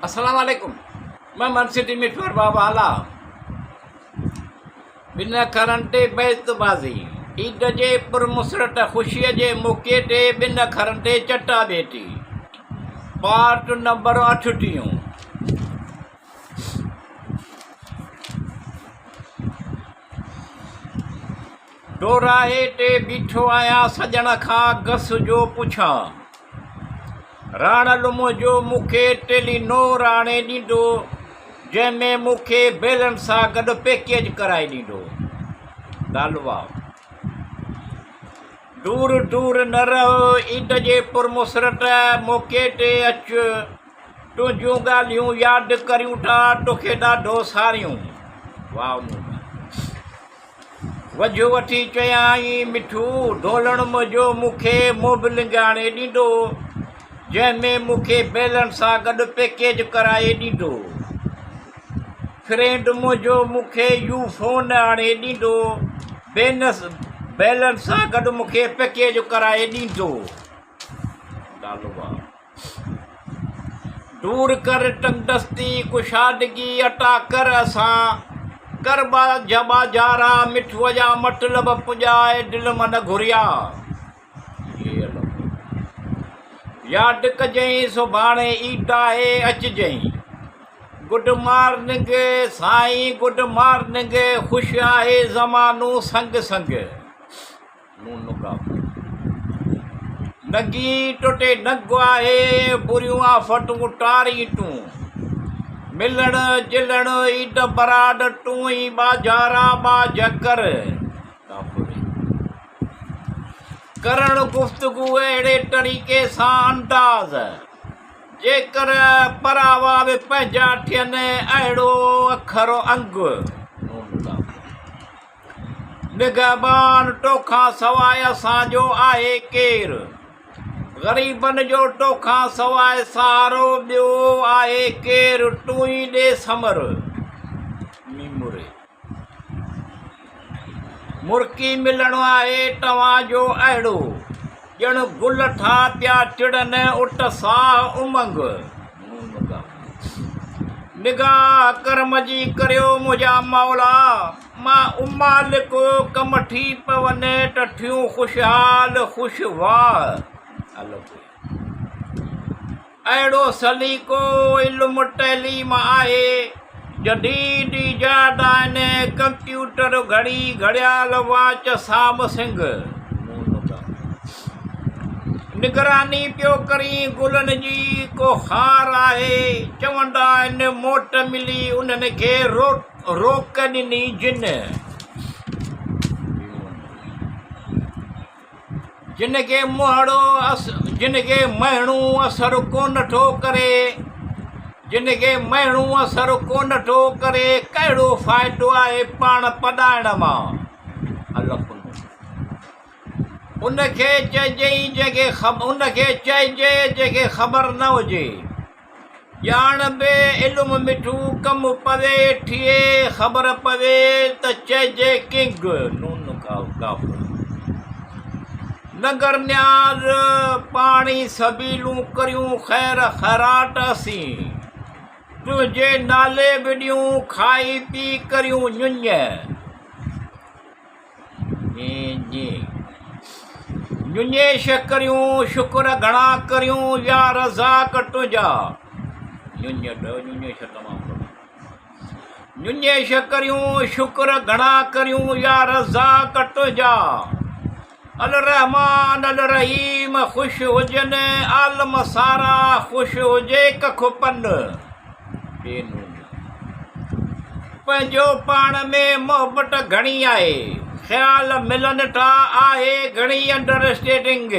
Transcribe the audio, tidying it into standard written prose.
अस्सलाम वालेकुम। मैं मन सिटी मिठवर बाबा आला बिन खरनि बेतबाज़ी ईद जे पुरमुसरत ख़ुशीअ जे मौक़े ते बिन खरनि ते चटाभेटी पार्ट नंबर 38। डोराहे ते बीठो आहियां सजण खां गस जो पुछां राणल मुंहिंजो मूंखे टेलीनोर आणे ॾींदो जंहिंमें मूंखे बैलेंस सां गॾु पैकेज कराए ॾींदो। दालवा दूर दूर न रहो ईद जे पुरमुसरत मौक़े ते अचु तुंहिंजूं ॻाल्हियूं यादि करियूं था तोखे ॾाढो सारियूं। वाह वझो वठी चयाईं मिठू ढोलण मुंहिंजो मूंखे मोबिलिंग आणे ॾींदो जंहिंमें मूंखे बैलेंस सां गॾु पैकेज कराए ॾींदो। फ्रेंड मुंहिंजो मूंखे यू फोन आणे ॾींदो बैलेंस सां गॾु मूंखे पैकेज कराए ॾींदो। दूर कर तंगदस्ती कुशादगी अटा कर असां करबा जबा जारा मिठूअ जा मतिलब पुॼाए दिलि मन घुरिया। यादि कजईं सुभाणे ईद आहे अचिजईं। गुड मॉर्निंग साईं गुड मॉर्निंग ख़ुशि आहे ज़मानो संग संग। नगी टुटे नग आहे बुरियूं आफ़तूं टारी तूं मिलण जिलण ईद बराड तूं ई बाजारा बाजकर करण गुफ़्तगू अहिड़े तरीक़े सां अंदाज़ जेकर परावा बि पंहिंजा थियनि अहिड़ो अखर अंग। निगहबान तोखां सवाइ असांजो आहे केरु ग़रीबनि जो तोखां सवाइ सहारो ॿियो आहे केरु तूं ई ॾे समर। मुर्की मिलणो आहे तव्हांजो अहिड़ो ॼण गुल ठा पिया टिड़नि उट साह उमंग। निगाह करम जी करियो मुंहिंजा मौला मां उमालिक कम थी पवनि त थियूं ख़ुशहाल ख़ुशवाह। अहिड़ो सलीक़ो इल्मु तइलीम आहे जदीद ईजाद आहिनि कंप्यूटर घड़ी घड़ियाल वाच साब सिंग। निगरानी पियो करी गुलनि जी को हार आहे चवंदा आहिनि मोट मिली उन्हनि खे रोक ॾिनी जिन जिनखे महणू असर कोन थो करे कहिड़ो फ़ाइदो आहे पाण पढ़ाइण मां। उनखे चइजे जंहिंखे ख़बर न हुजे ॼाण बि इल्मु मिठू कमु पवे थिए ख़बर पवे त चइजे किंग। नगर न्याज़ पाणी सबीलूं करियूं ख़ैर ख़ैरात असीं तुंहिंजे नाले विडियूं खाई पी करियूं ञुञ। ञुञेश करियूं शुक्र घणा करियूं या रज़ाक तुंहिंजा। ञुञेश करियूं शुक्र घणा करियूं या रज़ाक तुंहिंजा। अल रहमान अल रहीम ख़ुशि हुजनि आलम सारा ख़ुशि हुजे कख पन। पंहिंजो पाण में मोहबत घणी आहे ख़्याल मिलनि था आहे घणी अंडरस्टैंडिंग